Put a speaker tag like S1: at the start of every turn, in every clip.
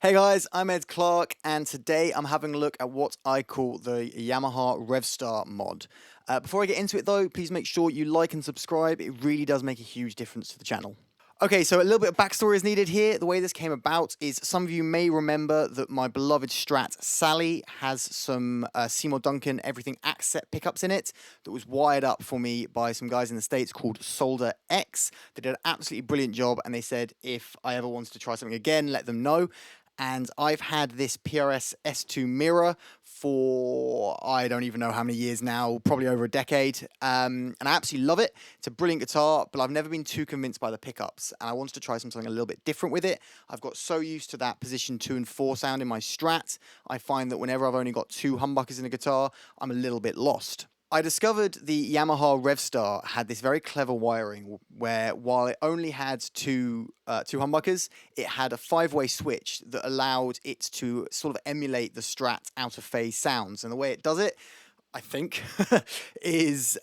S1: Hey guys, I'm Clarke, and today I'm having a look at what I call the Yamaha Revstar mod. Before I get into it though, please make sure you like and subscribe. It really does make a huge difference to the channel. Okay, so a little bit of backstory is needed here. The way this came about is some of you may remember that my beloved Strat Sally has some Seymour Duncan Everything Accent pickups in it that was wired up for me by some guys in the States called SolderX. They did an absolutely brilliant job, and they said if I ever wanted to try something again, let them know. And I've had this PRS S2 mirror for, I don't even know how many years now, probably over a decade. And I absolutely love it. It's a brilliant guitar, but I've never been too convinced by the pickups. And I wanted to try something a little bit different with it. I've got so used to that position 2 and 4 sound in my Strat. I find that whenever I've only got 2 humbuckers in a guitar, I'm a little bit lost. I discovered the Yamaha Revstar had this very clever wiring where, while it only had two humbuckers, it had a 5-way switch that allowed it to sort of emulate the Strat out-of-phase sounds. And the way it does it, I think, is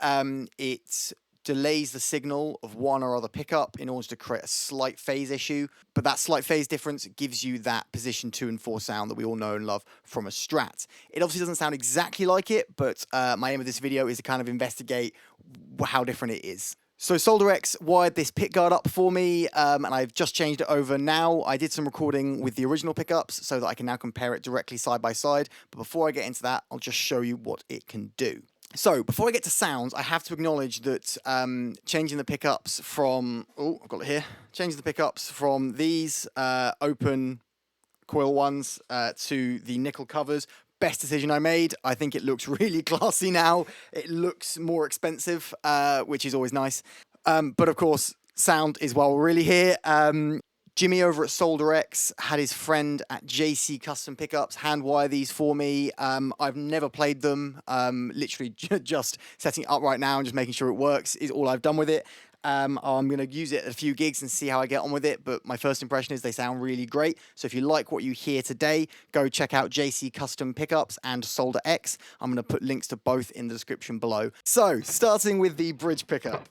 S1: it delays the signal of one or other pickup in order to create a slight phase issue. But that slight phase difference gives you that position 2 and 4 sound that we all know and love from a Strat. It obviously doesn't sound exactly like it, but my aim of this video is to kind of investigate how different it is. So SolderX wired this pickguard up for me, and I've just changed it over now. I did some recording with the original pickups so that I can now compare it directly side by side. But before I get into that, I'll just show you what it can do. So, before I get to sounds, I have to acknowledge that changing the pickups from... Oh, I've got it here. Changing the pickups from these open coil ones to the nickel covers. Best decision I made. I think it looks really classy now. It looks more expensive, which is always nice. But of course, sound is why we're really here. Jimmy over at SolderX had his friend at JC Custom Pickups hand wire these for me. I've never played them. Literally just setting it up right now and just making sure it works is all I've done with it. I'm going to use it at a few gigs and see how I get on with it, but my first impression is they sound really great. So if you like what you hear today, go check out JC Custom Pickups and SolderX. I'm going to put links to both in the description below. So, starting with the bridge pickup.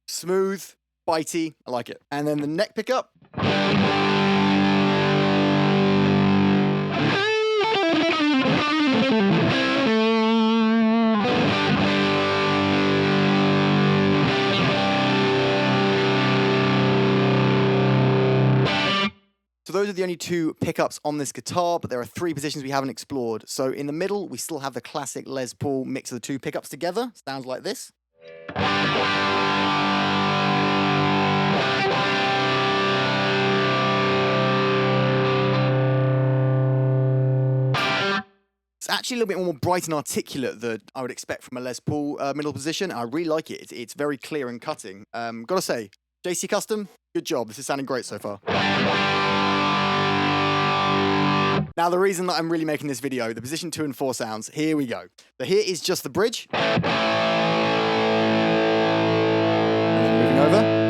S1: Smooth, bitey, I like it. And then the neck pickup. So those are the only 2 pickups on this guitar, but there are 3 positions we haven't explored. So in the middle, we still have the classic Les Paul mix of the 2 pickups together. Sounds like this. It's actually a little bit more bright and articulate than I would expect from a Les Paul middle position. I really like it. It's very clear and cutting. Gotta say, JC Custom, good job. This is sounding great so far. Now, the reason that I'm really making this video, the position 2 and 4 sounds, here we go. So here is just the bridge. And then moving over.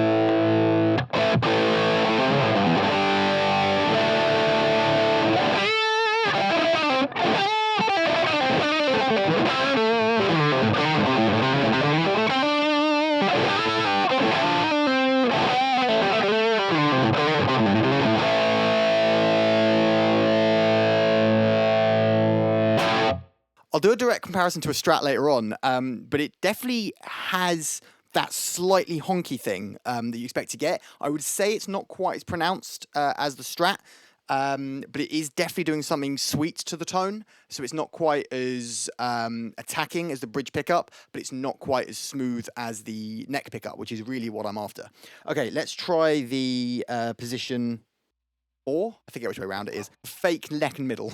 S1: I'll do a direct comparison to a Strat later on, but it definitely has that slightly honky thing that you expect to get. I would say it's not quite as pronounced as the Strat, but it is definitely doing something sweet to the tone. So it's not quite as attacking as the bridge pickup, but it's not quite as smooth as the neck pickup, which is really what I'm after. Okay, let's try the position 4. I forget which way around it is. Fake neck and middle.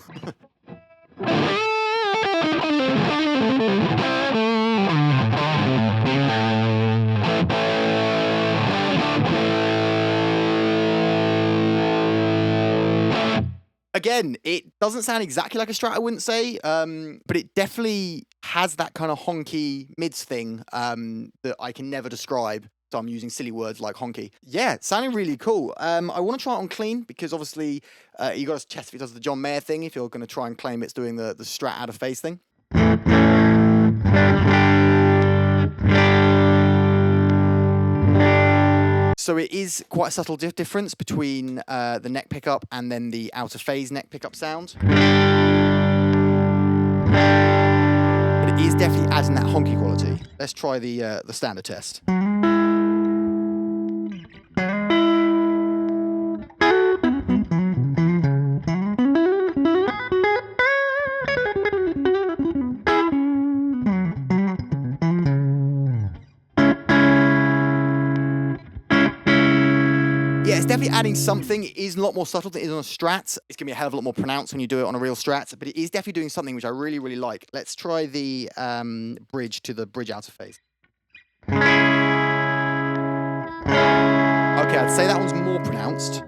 S1: again, it doesn't sound exactly like a Strat, I wouldn't say, but it definitely has that kind of honky mids thing that I can never describe. So I'm using silly words like honky. Yeah, sounding really cool. I want to try it on clean because obviously you got to test if it does the John Mayer thing if you're going to try and claim it's doing the Strat out of phase thing. So it is quite a subtle difference between the neck pickup and then the out of phase neck pickup sound. But it is definitely adding that honky quality. Let's try the standard test. Yeah, it's definitely adding something. It is a lot more subtle than it is on a Strat. It's going to be a hell of a lot more pronounced when you do it on a real Strat, but it is definitely doing something which I really, really like. Let's try the bridge to the bridge out of phase. Okay, I'd say that one's more pronounced.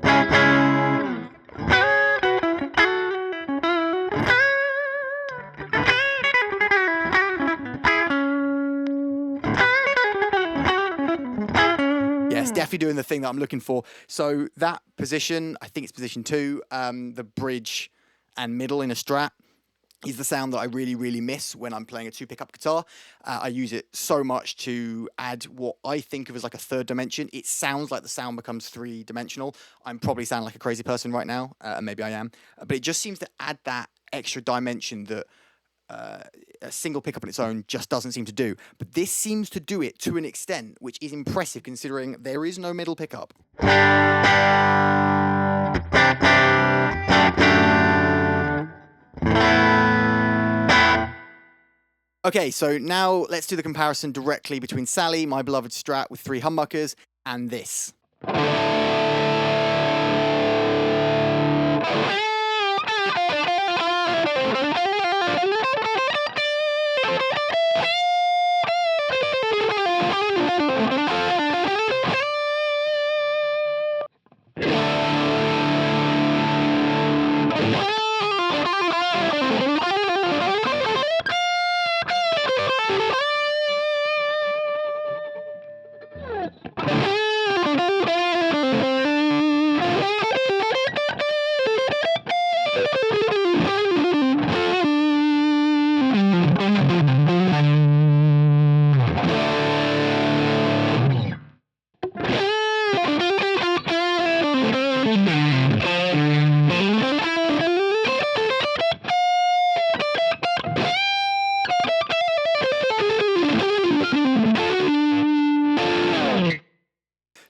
S1: It's definitely doing the thing that I'm looking for. So that position, I think it's position 2, the bridge and middle in a Strat is the sound that I really, really miss when I'm playing a 2-pickup guitar. I use it so much to add what I think of as like a third dimension. It sounds like the sound becomes 3-dimensional. I'm probably sounding like a crazy person right now, and maybe I am. But it just seems to add that extra dimension that a single pickup on its own just doesn't seem to do. But this seems to do it to an extent which is impressive considering there is no middle pickup. Okay, so now let's do the comparison directly between Sally, my beloved Strat with 3 humbuckers, and this.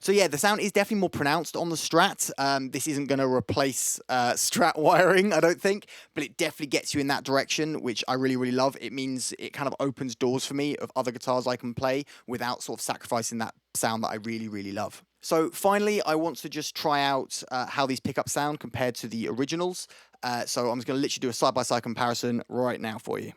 S1: So yeah, the sound is definitely more pronounced on the Strat. This isn't going to replace Strat wiring, I don't think, but it definitely gets you in that direction, which I really, really love. It means it kind of opens doors for me of other guitars I can play without sort of sacrificing that sound that I really, really love. So finally, I want to just try out how these pickups sound compared to the originals. So I'm just going to literally do a side-by-side comparison right now for you.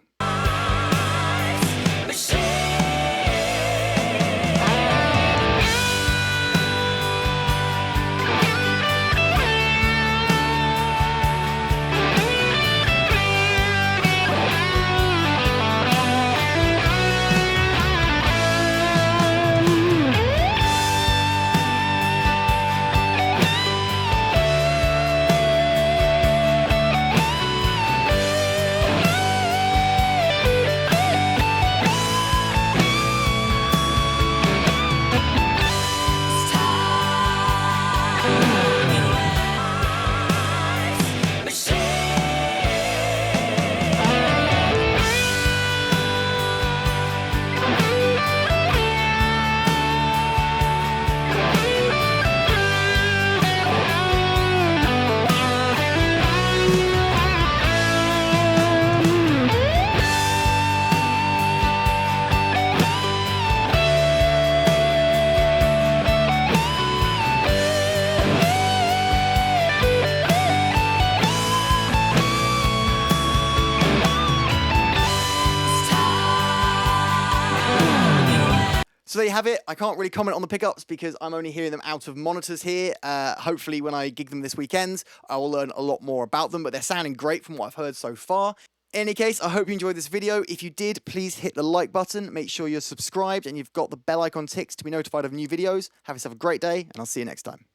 S1: So there you have it. I can't really comment on the pickups because I'm only hearing them out of monitors here. Hopefully when I gig them this weekend, I will learn a lot more about them, but they're sounding great from what I've heard so far. In any case, I hope you enjoyed this video. If you did, please hit the like button. Make sure you're subscribed and you've got the bell icon ticked to be notified of new videos. Have yourself a great day, and I'll see you next time.